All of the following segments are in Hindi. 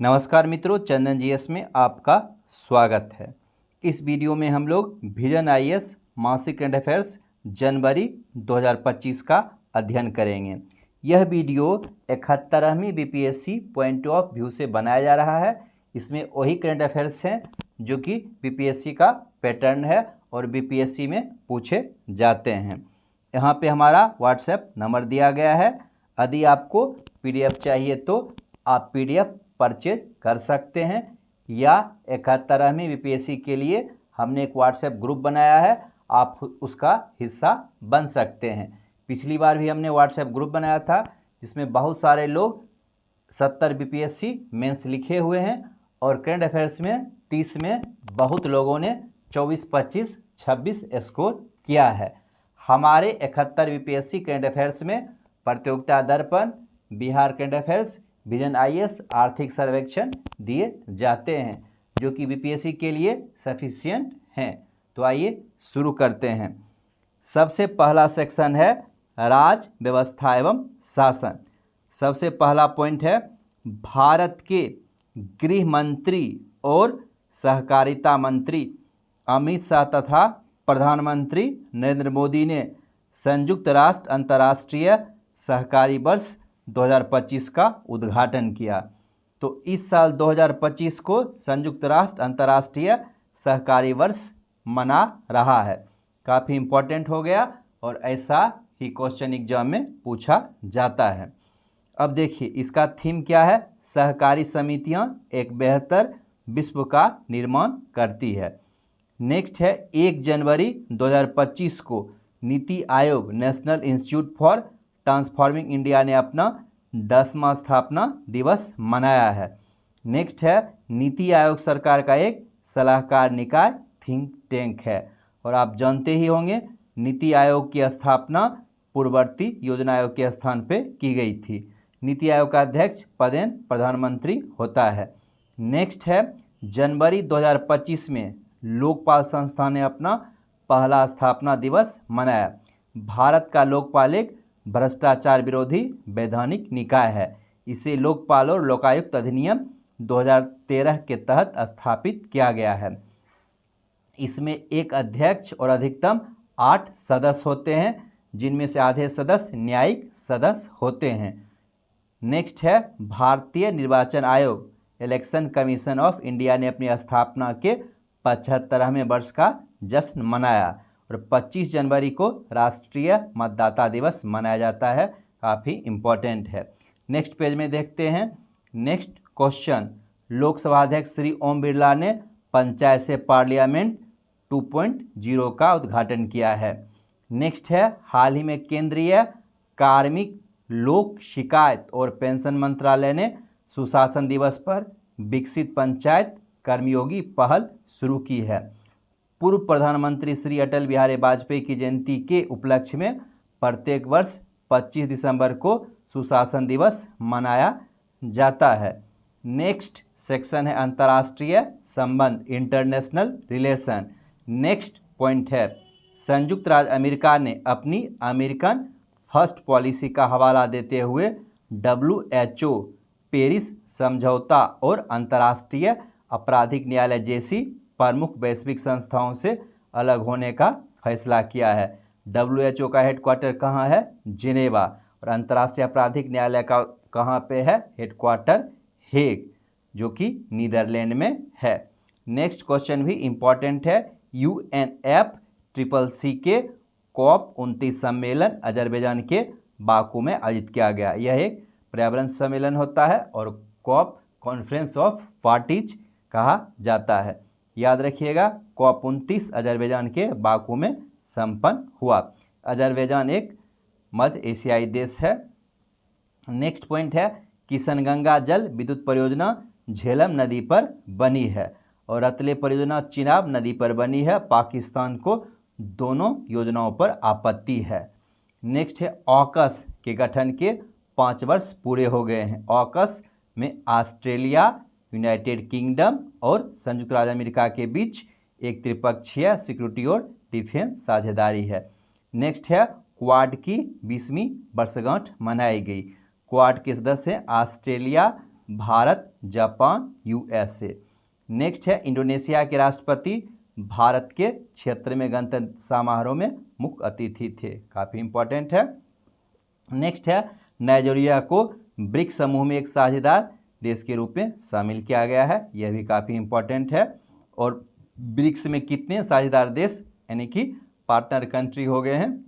नमस्कार मित्रों, चंदन जीएस में आपका स्वागत है। इस वीडियो में हम लोग विजन आईएएस मासिक करंट अफेयर्स जनवरी 2025 का अध्ययन करेंगे। यह वीडियो 71वीं बीपीएससी पॉइंट ऑफ व्यू से बनाया जा रहा है। इसमें वही करंट अफेयर्स हैं जो कि बीपीएससी का पैटर्न है और बीपीएससी में पूछे जाते हैं। यहाँ पे हमारा व्हाट्सएप नंबर दिया गया है। यदि आपको पीडीएफ चाहिए तो आप पीडीएफ परचेज कर सकते हैं, या 71वीं बीपीएससी के लिए हमने एक व्हाट्सएप ग्रुप बनाया है, आप उसका हिस्सा बन सकते हैं। पिछली बार भी हमने व्हाट्सएप ग्रुप बनाया था जिसमें बहुत सारे लोग 70 बीपीएससी मेंस लिखे हुए हैं और करंट अफेयर्स में 30 में बहुत लोगों ने 24, 25, 26 स्कोर किया है। हमारे 71 बीपीएससी करंट अफेयर्स में प्रतियोगिता दर्पण, Bihar current affairs, vision IAS, आर्थिक सर्वेक्षण दिए जाते हैं जो कि बीपीएससी के लिए सफिशिएंट हैं। तो आइए शुरू करते हैं। सबसे पहला सेक्शन है राज व्यवस्था एवं शासन। सबसे पहला पॉइंट है भारत के गृह मंत्री और सहकारिता मंत्री अमित शाह तथा प्रधानमंत्री नरेंद्र मोदी ने संयुक्त राष्ट्र अंतर्राष्ट्रीय सहकारी वर्ष 2025 का उद्घाटन किया। तो इस साल 2025 को संयुक्त राष्ट्र अंतर्राष्ट्रीय सहकारी वर्ष मना रहा है। काफ़ी इम्पोर्टेंट हो गया और ऐसा ही क्वेश्चन एग्जाम में पूछा जाता है। अब देखिए इसका थीम क्या है। सहकारी समितियां एक बेहतर विश्व का निर्माण करती है। नेक्स्ट है 1 जनवरी 2025 को NITI Aayog national institute for transforming India ने अपना 10वां स्थापना दिवस मनाया है। नेक्स्ट है नीति आयोग सरकार का एक सलाहकार निकाय थिंक टैंक है और आप जानते ही होंगे नीति आयोग की स्थापना पूर्ववर्ती योजना आयोग के स्थान पे की गई थी। नीति आयोग का अध्यक्ष पदेन प्रधानमंत्री होता है। नेक्स्ट है जनवरी 2025 में लोकपाल संस्थान ने अपना पहला स्थापना दिवस मनाया। भारत का लोकपाल एक भ्रष्टाचार विरोधी वैधानिक निकाय है। इसे लोकपाल और लोकायुक्त अधिनियम 2013 के तहत स्थापित किया गया है। इसमें एक अध्यक्ष और अधिकतम 8 सदस्य होते हैं, जिनमें से आधे सदस्य न्यायिक सदस्य होते हैं। नेक्स्ट है भारतीय निर्वाचन आयोग इलेक्शन कमीशन ऑफ इंडिया ने अपनी स्थापना के 75वें वर्ष का जश्न मनाया और 25 जनवरी को राष्ट्रीय मतदाता दिवस मनाया जाता है। काफ़ी इम्पोर्टेंट है। नेक्स्ट पेज में देखते हैं। नेक्स्ट क्वेश्चन, लोकसभा अध्यक्ष श्री ओम बिरला ने पंचायत से पार्लियामेंट 2.0 का उद्घाटन किया है। नेक्स्ट है हाल ही में केंद्रीय कार्मिक लोक शिकायत और पेंशन मंत्रालय ने सुशासन दिवस पर विकसित पंचायत कर्मयोगी पहल शुरू की है। पूर्व प्रधानमंत्री श्री अटल बिहारी वाजपेयी की जयंती के उपलक्ष्य में प्रत्येक वर्ष 25 दिसंबर को सुशासन दिवस मनाया जाता है। नेक्स्ट सेक्शन है अंतर्राष्ट्रीय संबंध, इंटरनेशनल रिलेशन। नेक्स्ट पॉइंट है संयुक्त राज्य अमेरिका ने अपनी अमेरिकन फर्स्ट पॉलिसी का हवाला देते हुए WHO, पेरिस समझौता और अंतर्राष्ट्रीय आपराधिक न्यायालय जैसी प्रमुख वैश्विक संस्थाओं से अलग होने का फैसला किया है। WHO का हेडक्वार्टर कहाँ है? जिनेवा। और अंतर्राष्ट्रीय आपराधिक न्यायालय का कहाँ पे है? हेडक्वार्टर हेग, जो कि नीदरलैंड में है। नेक्स्ट क्वेश्चन भी इम्पॉर्टेंट है। UNFCCC के COP29 सम्मेलन अजरबैजान के बाकू में आयोजित किया गया। यह एक पर्यावरण सम्मेलन होता है और COP कॉन्फ्रेंस ऑफ पार्टीज कहा जाता है। याद रखिएगा COP29 अजरबैजान के बाकू में संपन्न हुआ। अजरबैजान एक मध्य एशियाई देश है। नेक्स्ट पॉइंट है किशनगंगा जल विद्युत परियोजना झेलम नदी पर बनी है और रतले परियोजना चिनाब नदी पर बनी है। पाकिस्तान को दोनों योजनाओं पर आपत्ति है। नेक्स्ट है ऑकस के गठन के 5 वर्ष पूरे हो गए हैं। ऑकस में ऑस्ट्रेलिया, यूनाइटेड किंगडम और संयुक्त राज्य अमेरिका के बीच एक त्रिपक्षीय सिक्योरिटी और डिफेंस साझेदारी है। नेक्स्ट है क्वाड की 20वीं वर्षगांठ मनाई गई। क्वाड के सदस्य हैं Australia, Bharat, Japan, USA. Next है इंडोनेशिया के राष्ट्रपति भारत के क्षेत्र में गणतंत्र समारोह में मुख्य अतिथि थे, काफ़ी इंपॉर्टेंट है। नेक्स्ट है नाइजीरिया को ब्रिक्स समूह में एक साझेदार देश के रूप में शामिल किया गया है, यह भी काफ़ी इंपॉर्टेंट है। और ब्रिक्स में कितने साझेदार देश यानी कि पार्टनर कंट्री हो गए हैं,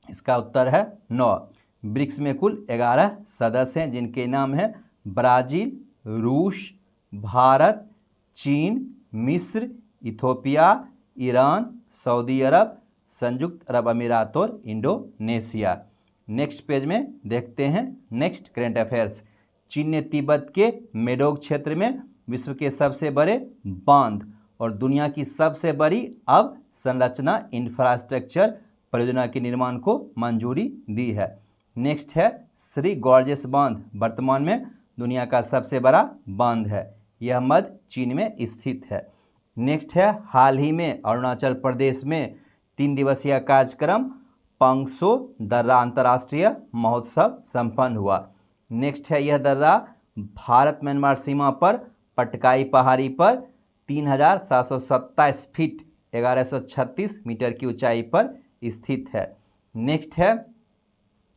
इसका उत्तर है 9। ब्रिक्स में कुल 11 सदस्य हैं जिनके नाम हैं ब्राज़ील, रूस, भारत, चीन, मिस्र, इथोपिया, ईरान, सऊदी अरब, संयुक्त अरब अमीरात और इंडोनेशिया। नेक्स्ट पेज में देखते हैं नेक्स्ट करेंट अफेयर्स। चीन ने तिब्बत के मेडोग क्षेत्र में विश्व के सबसे बड़े बांध और दुनिया की सबसे बड़ी अवसंरचना इंफ्रास्ट्रक्चर परियोजना के निर्माण को मंजूरी दी है। नेक्स्ट है श्री गॉर्जेस बांध वर्तमान में दुनिया का सबसे बड़ा बांध है, यह मध्य चीन में स्थित है। नेक्स्ट है हाल ही में अरुणाचल प्रदेश में 3 दिवसीय कार्यक्रम पंगसो दर्रा अंतर्राष्ट्रीय महोत्सव संपन्न हुआ। नेक्स्ट है यह दर्रा भारत म्यांमार सीमा पर पटकाई पहाड़ी पर 3727 फीट 1136 मीटर की ऊंचाई पर स्थित है। नेक्स्ट है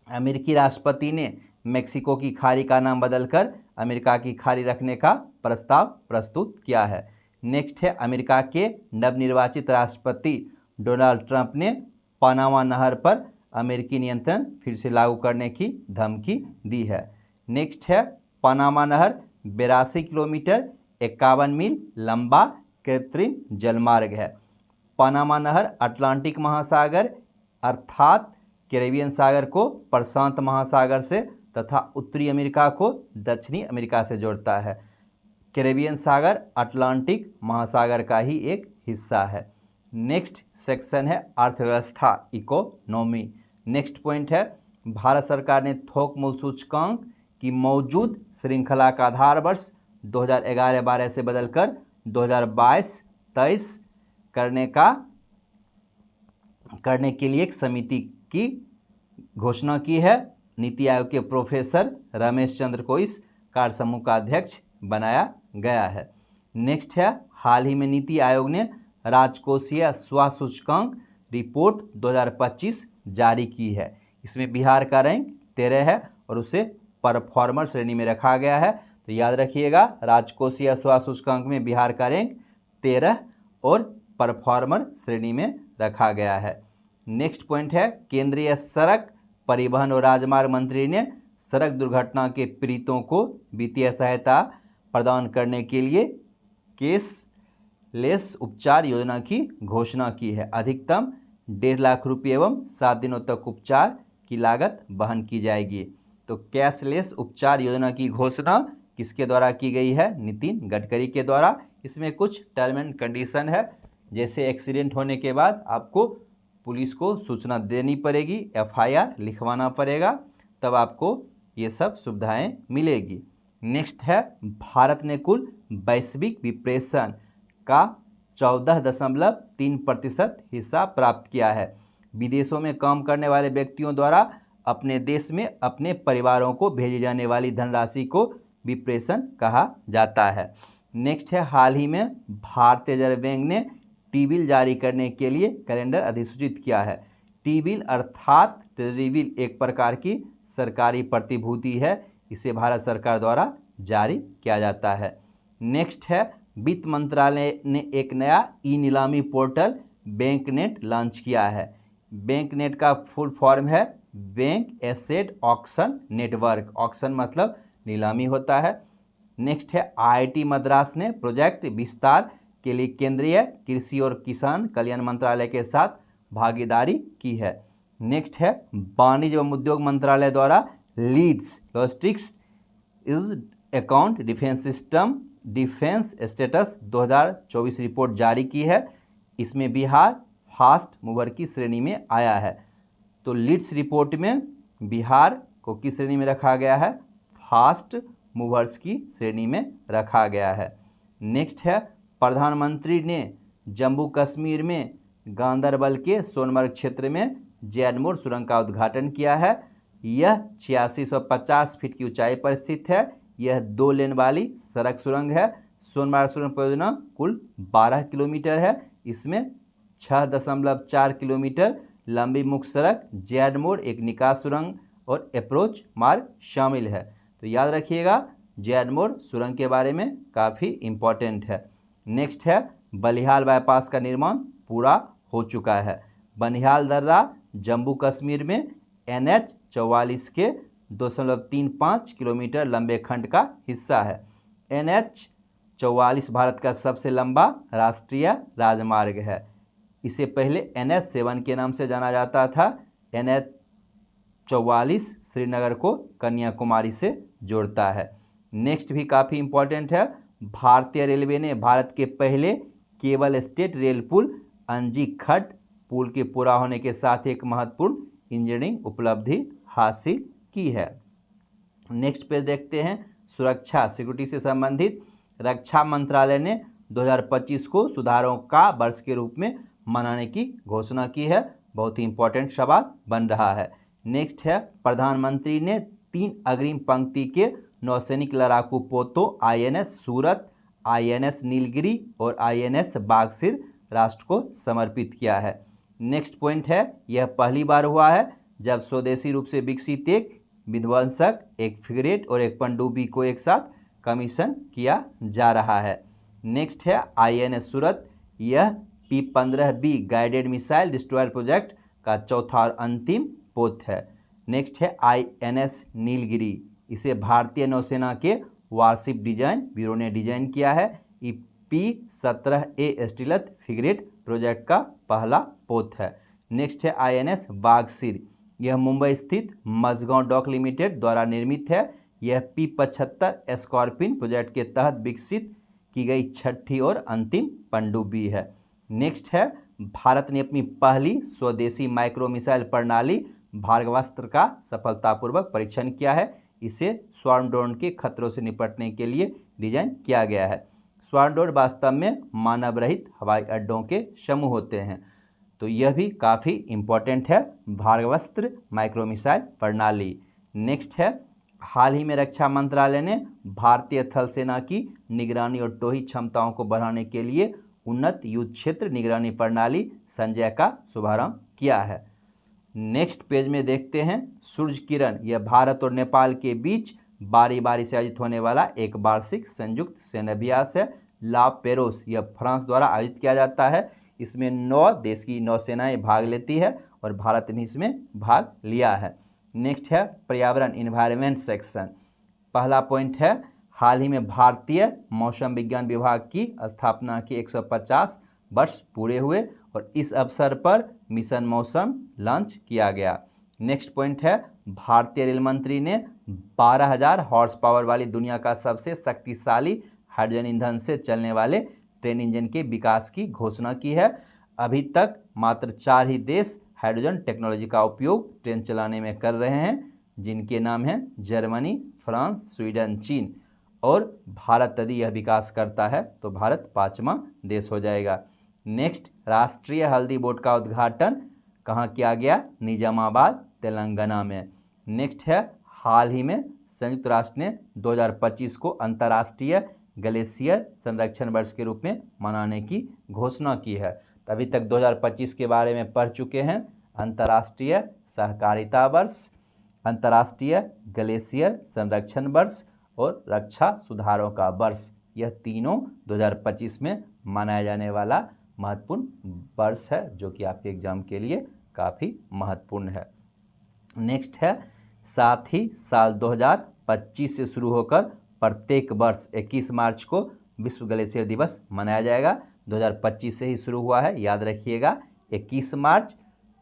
अमेरिकी राष्ट्रपति ने मेक्सिको की खाड़ी का नाम बदलकर अमेरिका की खाड़ी रखने का प्रस्ताव प्रस्तुत किया है। नेक्स्ट है अमेरिका के नवनिर्वाचित राष्ट्रपति डोनाल्ड ट्रंप ने पनामा नहर पर अमेरिकी नियंत्रण फिर से लागू करने की धमकी दी है। नेक्स्ट है पनामा नहर 82 किलोमीटर 51 मील लंबा कृत्रिम जलमार्ग है। पनामा नहर अटलांटिक महासागर अर्थात कैरेबियन सागर को प्रशांत महासागर से तथा उत्तरी अमेरिका को दक्षिणी अमेरिका से जोड़ता है। कैरेबियन सागर अटलांटिक महासागर का ही एक हिस्सा है। नेक्स्ट सेक्शन है अर्थव्यवस्था इकोनॉमी। नेक्स्ट पॉइंट है भारत सरकार ने थोक मूल्य सूचकांक की मौजूद श्रृंखला का आधार वर्ष 2011-12 से बदलकर 2022-23 करने के लिए एक समिति की घोषणा की है। नीति आयोग के प्रोफेसर रमेश चंद्र को इस कार्य समूह का अध्यक्ष बनाया गया है। नेक्स्ट है हाल ही में नीति आयोग ने राजकोषीय स्वास्थ्य सूचकांक रिपोर्ट 2025 जारी की है। इसमें बिहार का रैंक 13 है और उसे परफॉर्मर श्रेणी में रखा गया है। तो याद रखिएगा राजकोषीय स्वास्थ्य सूचकांक में बिहार का रैंक 13 और परफॉर्मर श्रेणी में रखा गया है। नेक्स्ट पॉइंट है केंद्रीय सड़क परिवहन और राजमार्ग मंत्री ने सड़क दुर्घटना के पीड़ितों को वित्तीय सहायता प्रदान करने के लिए कैशलेस उपचार योजना की घोषणा की है। अधिकतम 1.5 लाख रुपये एवं 7 दिनों तक उपचार की लागत वहन की जाएगी। तो कैशलेस उपचार योजना की घोषणा किसके द्वारा की गई है? नितिन गडकरी के द्वारा। इसमें कुछ टर्म एंड कंडीशन है, जैसे एक्सीडेंट होने के बाद आपको पुलिस को सूचना देनी पड़ेगी, FIR लिखवाना पड़ेगा, तब आपको ये सब सुविधाएं मिलेगी। नेक्स्ट है भारत ने कुल वैश्विक विप्रेशन का 14.3% हिस्सा प्राप्त किया है। विदेशों में काम करने वाले व्यक्तियों द्वारा अपने देश में अपने परिवारों को भेजी जाने वाली धनराशि को विप्रेशन कहा जाता है। नेक्स्ट है हाल ही में भारतीय रिजर्व बैंक ने टी-बिल जारी करने के लिए कैलेंडर अधिसूचित किया है। टी-बिल अर्थात ट्रेजरी बिल एक प्रकार की सरकारी प्रतिभूति है, इसे भारत सरकार द्वारा जारी किया जाता है। नेक्स्ट है वित्त मंत्रालय ने एक नया ई नीलामी पोर्टल बैंकनेट लॉन्च किया है। बैंकनेट का फुल फॉर्म है bank asset auction network. Auction मतलब नीलामी होता है। नेक्स्ट है IIT मद्रास ने प्रोजेक्ट विस्तार के लिए केंद्रीय कृषि और किसान कल्याण मंत्रालय के साथ भागीदारी की है। नेक्स्ट है वाणिज्य एवं उद्योग मंत्रालय द्वारा LEADS logistics ease account defence system defence status 2024 report जारी की है। इसमें बिहार फास्ट मूवर की श्रेणी में आया है। तो लीड्स रिपोर्ट में बिहार को किस श्रेणी में रखा गया है? फास्ट मूवर्स की श्रेणी में रखा गया है। नेक्स्ट है प्रधानमंत्री ने जम्मू कश्मीर में गांदरबल के सोनमर्ग क्षेत्र में जैनमोर सुरंग का उद्घाटन किया है। यह 8650 फीट की ऊंचाई पर स्थित है। यह 2 लेन वाली सड़क सुरंग है। सोनमार्ग सुरंग परियोजना कुल 12 किलोमीटर है। इसमें 6.4 किलोमीटर लंबी मुख्य सड़क, जेड मोड़, एक निकास सुरंग और अप्रोच मार्ग शामिल है। तो याद रखिएगा जेड मोड़ सुरंग के बारे में काफ़ी इम्पोर्टेंट है। नेक्स्ट है बनिहाल बाईपास का निर्माण पूरा हो चुका है। बनिहाल दर्रा जम्मू कश्मीर में NH 44 के 2.35 किलोमीटर लंबे खंड का हिस्सा है। NH 44 भारत का सबसे लंबा राष्ट्रीय राजमार्ग है। इसे पहले NH 7 के नाम से जाना जाता था। NH 44 श्रीनगर को कन्याकुमारी से जोड़ता है। नेक्स्ट भी काफ़ी इम्पोर्टेंट है। भारतीय रेलवे ने भारत के पहले केबल स्टेट रेल पुल अंजी खट पुल के पूरा होने के साथ एक महत्वपूर्ण इंजीनियरिंग उपलब्धि हासिल की है। नेक्स्ट पेज देखते हैं। सुरक्षा सिक्योरिटी से संबंधित रक्षा मंत्रालय ने 2025 को सुधारों का वर्ष के रूप में मनाने की घोषणा की है। बहुत ही इंपॉर्टेंट सवाल बन रहा है। नेक्स्ट है प्रधानमंत्री ने 3 अग्रिम पंक्ति के नौसैनिक लड़ाकू पोतों INS सूरत, INS नीलगिरी और INS बागसिर राष्ट्र को समर्पित किया है। नेक्स्ट पॉइंट है, यह पहली बार हुआ है जब स्वदेशी रूप से विकसित एक विध्वंसक, एक फ्रिगेट और एक पनडुब्बी को एक साथ कमीशन किया जा रहा है। नेक्स्ट है INS सूरत, यह P-15B guided missile destroyer project का चौथा और अंतिम पोत है। नेक्स्ट है INS नीलगिरी, इसे भारतीय नौसेना के वारशिप डिजाइन ब्यूरो ने डिजाइन किया है। P-17A स्टीलथ फ्रिगेट प्रोजेक्ट का पहला पोत है। नेक्स्ट है INS बागसिर, यह मुंबई स्थित मझगांव डॉक लिमिटेड द्वारा निर्मित है। यह P-75 स्कॉर्पिन प्रोजेक्ट के तहत विकसित की गई छठी और अंतिम पनडुब्बी है। नेक्स्ट है भारत ने अपनी पहली स्वदेशी माइक्रो मिसाइल प्रणाली भार्गवास्त्र का सफलतापूर्वक परीक्षण किया है। इसे स्वार्म ड्रोन के खतरों से निपटने के लिए डिजाइन किया गया है। स्वार्म ड्रोन वास्तव में मानव रहित हवाई अड्डों के समूह होते हैं। तो यह भी काफ़ी इम्पोर्टेंट है, भार्गवास्त्र माइक्रो मिसाइल प्रणाली। नेक्स्ट है हाल ही में रक्षा मंत्रालय ने भारतीय थल सेना की निगरानी और टोही क्षमताओं को बढ़ाने के लिए उन्नत युद्ध क्षेत्र निगरानी प्रणाली संजय का शुभारंभ किया है। नेक्स्ट पेज में देखते हैं सूर्य किरण, यह भारत और नेपाल के बीच बारी बारी से आयोजित होने वाला एक वार्षिक संयुक्त सैन्य अभ्यास है। ला पेरोस, यह फ्रांस द्वारा आयोजित किया जाता है। इसमें 9 देश की नौसेनाएं भाग लेती है और भारत ने इसमें भाग लिया है। नेक्स्ट है पर्यावरण इन्वायरमेंट सेक्शन। पहला पॉइंट है हाल ही में भारतीय मौसम विज्ञान विभाग की स्थापना के 150 वर्ष पूरे हुए और इस अवसर पर मिशन मौसम लॉन्च किया गया। नेक्स्ट पॉइंट है भारतीय रेल मंत्री ने 12,000 हॉर्स पावर वाली दुनिया का सबसे शक्तिशाली हाइड्रोजन ईंधन से चलने वाले ट्रेन इंजन के विकास की घोषणा की है। अभी तक मात्र 4 ही देश हाइड्रोजन टेक्नोलॉजी का उपयोग ट्रेन चलाने में कर रहे हैं, जिनके नाम हैं जर्मनी, फ्रांस, स्वीडन, चीन। और भारत यदि यह विकास करता है तो भारत 5वां देश हो जाएगा। नेक्स्ट राष्ट्रीय हल्दी बोर्ड का उद्घाटन कहाँ किया गया? निजामाबाद, तेलंगाना में। नेक्स्ट है हाल ही में संयुक्त राष्ट्र ने 2025 को अंतर्राष्ट्रीय ग्लेशियर संरक्षण वर्ष के रूप में मनाने की घोषणा की है। तो अभी तक 2025 के बारे में पढ़ चुके हैं। अंतर्राष्ट्रीय सहकारिता वर्ष, अंतर्राष्ट्रीय ग्लेशियर संरक्षण वर्ष और रक्षा सुधारों का वर्ष, यह तीनों 2025 में मनाया जाने वाला महत्वपूर्ण वर्ष है, जो कि आपके एग्जाम के लिए काफ़ी महत्वपूर्ण है। नेक्स्ट है साथ ही साल 2025 से शुरू होकर प्रत्येक वर्ष 21 मार्च को विश्व ग्लेशियर दिवस मनाया जाएगा। 2025 से ही शुरू हुआ है, याद रखिएगा 21 मार्च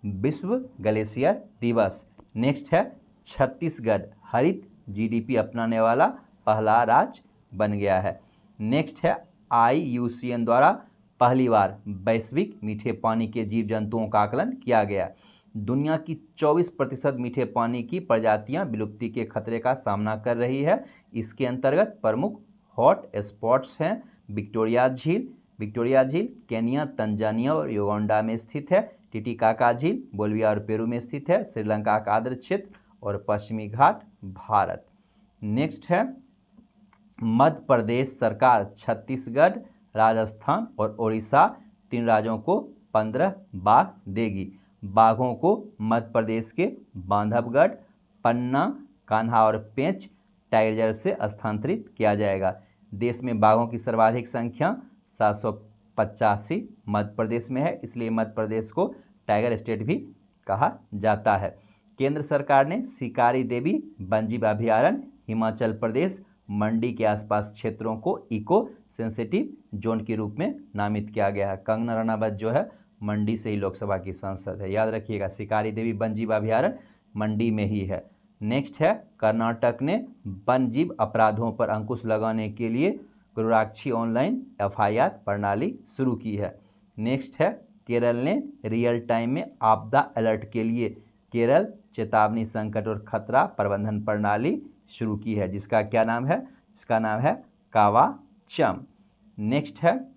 विश्व ग्लेशियर दिवस। नेक्स्ट है छत्तीसगढ़ हरित GDP अपनाने वाला पहला राज्य बन गया है। नेक्स्ट है IUCN द्वारा पहली बार वैश्विक मीठे पानी के जीव जंतुओं का आकलन किया गया। दुनिया की 24% मीठे पानी की प्रजातियां विलुप्ति के खतरे का सामना कर रही है। इसके अंतर्गत प्रमुख हॉट स्पॉट्स हैं विक्टोरिया झील केनिया, तंजानिया और युगांडा में स्थित है। टिटिकाका झील बोलिविया और पेरू में स्थित है। श्रीलंका का आर्द्र क्षेत्र और पश्चिमी घाट भारत। नेक्स्ट है मध्य प्रदेश सरकार छत्तीसगढ़, राजस्थान और उड़ीसा 3 राज्यों को 15 बाघ देगी। बाघों को मध्य प्रदेश के बांधवगढ़, पन्ना, कान्हा और पेंच टाइगर रिजर्व से स्थानांतरित किया जाएगा। देश में बाघों की सर्वाधिक संख्या 785 मध्य प्रदेश में है, इसलिए मध्य प्रदेश को टाइगर स्टेट भी कहा जाता है। केंद्र सरकार ने शिकारी देवी वन्यजीव अभयारण्य हिमाचल प्रदेश मंडी के आसपास क्षेत्रों को इको सेंसिटिव जोन के रूप में नामित किया गया है। कंगना रनावत जो है मंडी से ही लोकसभा की सांसद है, याद रखिएगा। शिकारी देवी वन्यजीव अभयारण्य मंडी में ही है। नेक्स्ट है, कर्नाटक ने वन्यजीव अपराधों पर अंकुश लगाने के लिए गुरुराक्षी ऑनलाइन FIR प्रणाली शुरू की है। नेक्स्ट है, केरल ने रियल टाइम में आपदा अलर्ट के लिए केरल चेतावनी संकट और खतरा प्रबंधन प्रणाली शुरू की है, जिसका क्या नाम है? इसका नाम है कावाचम। नेक्स्ट है,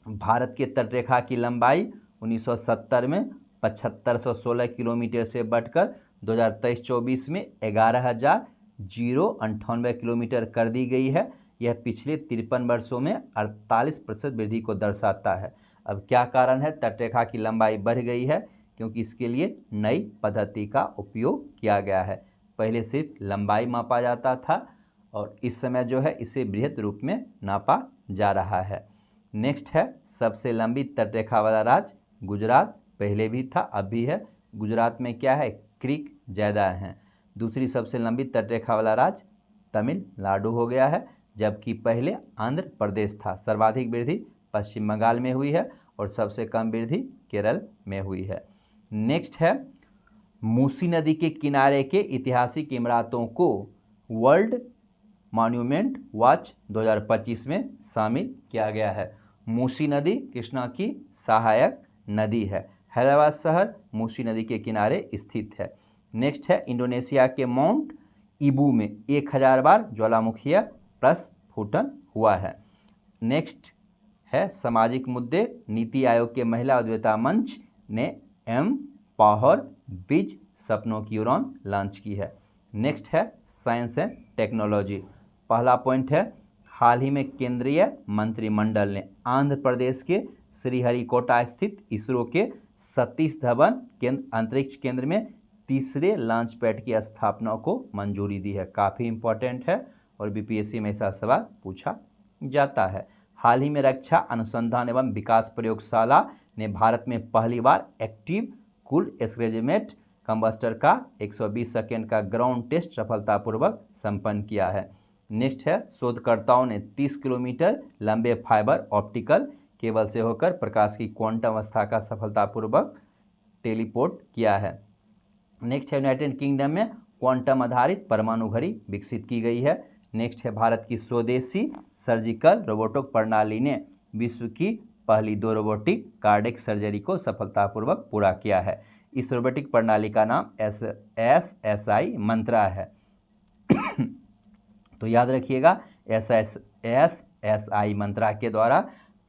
भारत के तटरेखा की लंबाई 1970 में 7516 किलोमीटर से बढ़कर 2023-24 में 11,098 किलोमीटर कर दी गई है। यह पिछले 53 वर्षों में 48% वृद्धि को दर्शाता है। अब क्या कारण है तटरेखा की लंबाई बढ़ गई है? क्योंकि इसके लिए नई पद्धति का उपयोग किया गया है। पहले सिर्फ लंबाई मापा जाता था और इस समय जो है इसे बृहद रूप में नापा जा रहा है। नेक्स्ट है, सबसे लंबी तटरेखा वाला राज्य गुजरात, पहले भी था अब भी है। गुजरात में क्या है? क्रीक ज़्यादा हैं। दूसरी सबसे लंबी तटरेखा वाला राज्य तमिलनाडु हो गया है, जबकि पहले आंध्र प्रदेश था। सर्वाधिक वृद्धि पश्चिम बंगाल में हुई है और सबसे कम वृद्धि केरल में हुई है। नेक्स्ट है, मूसी नदी के किनारे के ऐतिहासिक इमारतों को वर्ल्ड मॉन्यूमेंट वॉच 2025 में शामिल किया गया है। मूसी नदी कृष्णा की सहायक नदी है। हैदराबाद शहर मूसी नदी के किनारे स्थित है। नेक्स्ट है, इंडोनेशिया के माउंट ईबू में 1000 बार ज्वालामुखीय प्रस्फुटन हुआ है। नेक्स्ट है, सामाजिक मुद्दे। नीति आयोग के महिला उद्यमिता मंच ने एम्पावर बीज सपनों की उड़ान लॉन्च की है। नेक्स्ट है, साइंस एंड टेक्नोलॉजी। पहला पॉइंट है, हाल ही में केंद्रीय मंत्रिमंडल ने आंध्र प्रदेश के श्रीहरिकोटा स्थित इसरो के सतीश धवन अंतरिक्ष केंद्र में तीसरे लॉन्च पैड की स्थापना को मंजूरी दी है। काफ़ी इंपॉर्टेंट है और BPSC में ऐसा सवाल पूछा जाता है। हाल ही में रक्षा अनुसंधान एवं विकास प्रयोगशाला ने भारत में पहली बार एक्टिव कूल्ड एक्सक्रेजिमेट कंबस्टर का 120 सेकेंड का ग्राउंड टेस्ट सफलतापूर्वक संपन्न किया है। नेक्स्ट है, शोधकर्ताओं ने 30 किलोमीटर लंबे फाइबर ऑप्टिकल केबल से होकर प्रकाश की क्वांटम अवस्था का सफलतापूर्वक टेलीपोर्ट किया है। नेक्स्ट है, यूनाइटेड किंगडम में क्वांटम आधारित परमाणु घड़ी विकसित की गई है। नेक्स्ट है, भारत की स्वदेशी सर्जिकल रोबोटिक प्रणाली ने विश्व की पहली 2 रोबोटिक कार्डियक सर्जरी को सफलतापूर्वक पूरा किया है। इस रोबोटिक प्रणाली का नाम SSI मंत्रा है। तो याद रखिएगा, SSI मंत्रा के द्वारा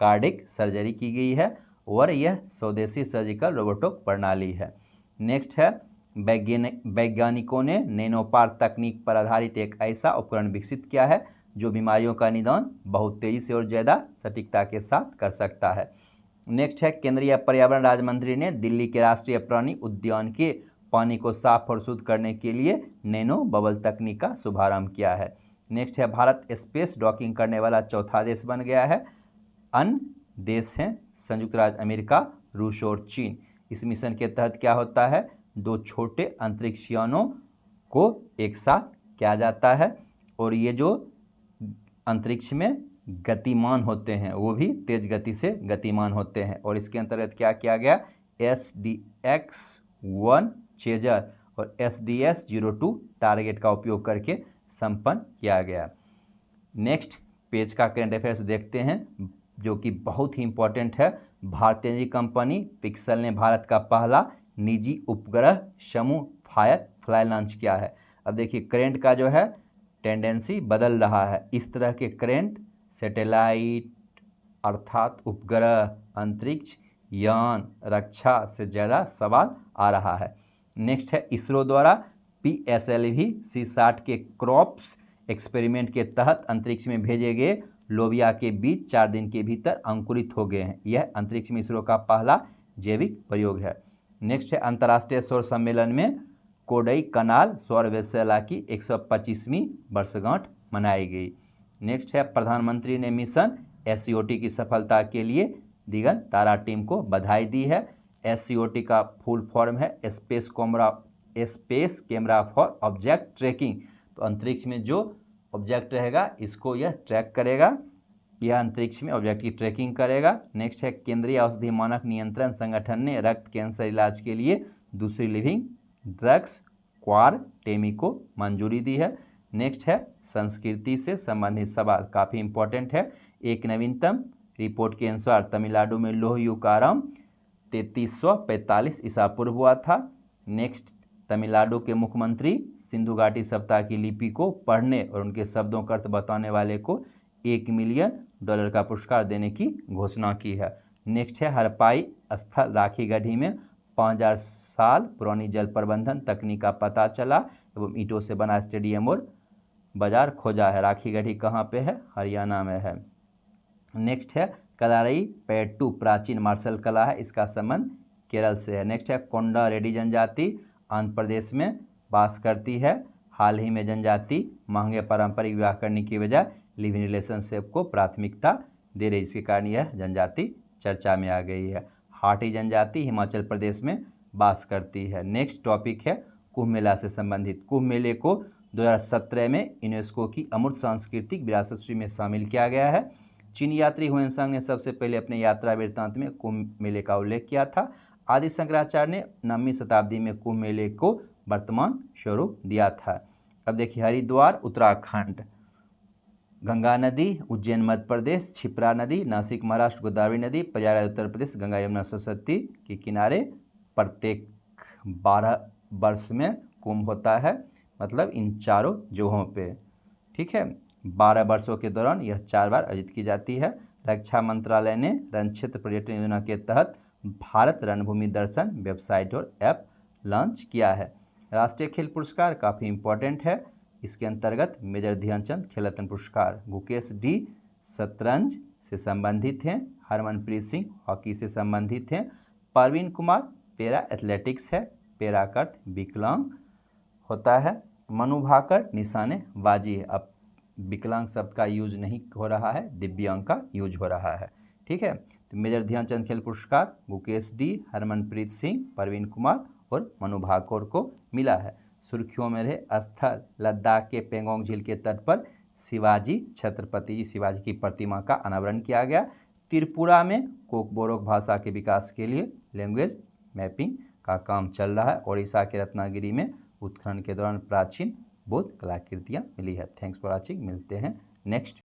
कार्डियक सर्जरी की गई है और यह स्वदेशी सर्जिकल रोबोटिक प्रणाली है। नेक्स्ट है, वैज्ञानिकों ने नैनोपार तकनीक पर आधारित एक ऐसा उपकरण विकसित किया है जो बीमारियों का निदान बहुत तेजी से और ज़्यादा सटीकता के साथ कर सकता है। नेक्स्ट है, केंद्रीय पर्यावरण राज्य मंत्री ने दिल्ली के राष्ट्रीय प्राणी उद्यान के पानी को साफ और शुद्ध करने के लिए नैनो बबल तकनीक का शुभारंभ किया है। नेक्स्ट है, भारत स्पेस डॉकिंग करने वाला चौथा देश बन गया है। अन्य देश हैं संयुक्त राज्य अमेरिका, रूस और चीन। इस मिशन के तहत क्या होता है? 2 छोटे अंतरिक्ष यानों को एक साथ किया जाता है और ये जो अंतरिक्ष में गतिमान होते हैं वो भी तेज गति से गतिमान होते हैं। और इसके अंतर्गत क्या किया गया? SDX-1 चेजर और SDS-02 टारगेट का उपयोग करके संपन्न किया गया। नेक्स्ट पेज का करंट अफेयर्स देखते हैं जो कि बहुत ही इंपॉर्टेंट है। भारतीय निजी कंपनी पिक्सल ने भारत का पहला निजी उपग्रह समूह फायरफ्लाई लॉन्च किया है। अब देखिए, करंट का जो है टेंडेंसी बदल रहा है। इस तरह के करंट सैटेलाइट अर्थात उपग्रह, अंतरिक्ष यान, रक्षा से ज़्यादा सवाल आ रहा है। नेक्स्ट है, इसरो द्वारा PSLV C60 के क्रॉप्स एक्सपेरिमेंट के तहत अंतरिक्ष में भेजे गए लोबिया के बीज 4 दिन के भीतर अंकुरित हो गए हैं। यह अंतरिक्ष में इसरो का पहला जैविक प्रयोग है। नेक्स्ट है अंतर्राष्ट्रीय सौर सम्मेलन में कोडई कनाल सौर वेधशाला की 125वीं वर्षगांठ मनाई गई। नेक्स्ट है प्रधानमंत्री ने मिशन SCOT की सफलता के लिए दिगंत तारा टीम को बधाई दी है। SCOT का फुल फॉर्म है space camera for object tracking. तो अंतरिक्ष में जो ऑब्जेक्ट रहेगा इसको यह ट्रैक करेगा, यह अंतरिक्ष में ऑब्जेक्ट की ट्रैकिंग करेगा। नेक्स्ट है केंद्रीय औषधि मानक नियंत्रण संगठन ने रक्त कैंसर इलाज के लिए दूसरी लिविंग ड्रग्स क्वारटेमी को मंजूरी दी है। नेक्स्ट है संस्कृति से संबंधित सवाल, काफ़ी इंपॉर्टेंट है। एक नवीनतम रिपोर्ट के अनुसार तमिलनाडु में लौह युग का आरंभ 3345 ईसा पूर्व हुआ था। नेक्स्ट तमिलनाडु के मुख्यमंत्री सिंधु घाटी सप्ताह की लिपि को पढ़ने और उनके शब्दों का अर्थ बताने वाले को $1 मिलियन का पुरस्कार देने की घोषणा की है। नेक्स्ट है हड़प्पाई स्थल राखी गढ़ी में 5000 साल पुरानी जल प्रबंधन तकनीक का पता चला एवं ईंटों से बना स्टेडियम और बाजार खोजा है। राखी गढ़ी कहाँ पे है? हरियाणा में है। नेक्स्ट है कलारई पैट्टू प्राचीन मार्शल कला है, इसका संबंध केरल से है। नेक्स्ट है कोंडा रेड्डी जनजाति आंध्र प्रदेश में वास करती है। हाल ही में जनजाति महंगे पारंपरिक विवाह करने की बजाय लिव इन रिलेशनशिप को प्राथमिकता दे रही, इसके कारण यह जनजाति चर्चा में आ गई है। हाटी जनजाति हिमाचल प्रदेश में वास करती है। नेक्स्ट टॉपिक है कुंभ मेला से संबंधित। कुंभ मेले को 2017 में यूनेस्को की अमूर्त सांस्कृतिक विरासत सूची में शामिल किया गया है। चीनी यात्री हुएनसांग ने सबसे पहले अपने यात्रा वृत्तांत में कुंभ मेले का उल्लेख किया था। आदि शंकराचार्य ने 9वीं शताब्दी में कुंभ मेले को वर्तमान स्वरूप दिया था। अब देखिए हरिद्वार उत्तराखंड, गंगा नदी उज्जैन मध्य प्रदेश, क्षिप्रा नदी नासिक महाराष्ट्र, गोदावरी नदी प्रयागराज उत्तर प्रदेश, गंगा यमुना सरस्वती के किनारे प्रत्येक 12 वर्ष में कुंभ होता है, मतलब इन चारों जगहों पे। ठीक है, 12 वर्षों के दौरान यह 4 बार आयोजित की जाती है। रक्षा मंत्रालय ने रण क्षेत्र पर्यटन योजना के तहत भारत रणभूमि दर्शन वेबसाइट और ऐप लॉन्च किया है। राष्ट्रीय खेल पुरस्कार काफ़ी इंपॉर्टेंट है। इसके अंतर्गत मेजर ध्यानचंद खेल रत्न पुरस्कार, गुकेश डी शतरंज से संबंधित हैं, हरमनप्रीत सिंह हॉकी से संबंधित हैं, परवीन कुमार पैरा एथलेटिक्स है, पैरा का अर्थ विकलांग होता है, मनु भाकर निशानेबाजी है। अब विकलांग शब्द का यूज नहीं हो रहा है, दिव्यांग का यूज हो रहा है। ठीक है, तो मेजर ध्यानचंद खेल पुरस्कार गुकेश डी, हरमनप्रीत सिंह, परवीन कुमार और मनु भाकर को मिला है। सुर्खियों में रहे स्थल लद्दाख के पेंगोंग झील के तट पर शिवाजी छत्रपति शिवाजी की प्रतिमा का अनावरण किया गया। त्रिपुरा में कोकबोरोक भाषा के विकास के लिए लैंग्वेज मैपिंग का काम चल रहा है। ओडिशा के रत्नागिरी में उत्खनन के दौरान प्राचीन बौद्ध कलाकृतियाँ मिली है। थैंक्स फॉर वॉचिंग, मिलते हैं नेक्स्ट